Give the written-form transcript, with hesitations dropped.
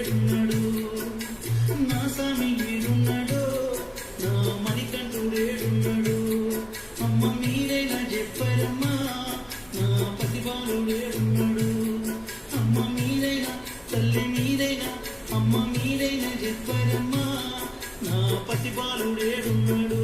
ఏడున్నాడు, నా స్వామి ఏడున్నాడు, నా మణికంఠుడు ఏడున్నాడు. అమ్మ మీరైనా చెప్పరమ్మా నా పతిబాలుడు ఏడున్నాడు. అమ్మ మీరైనా తల్లి మీరైనా అమ్మ మీరైనా చెప్పరమ్మా నా పతిబాలుడు ఏడున్నాడు.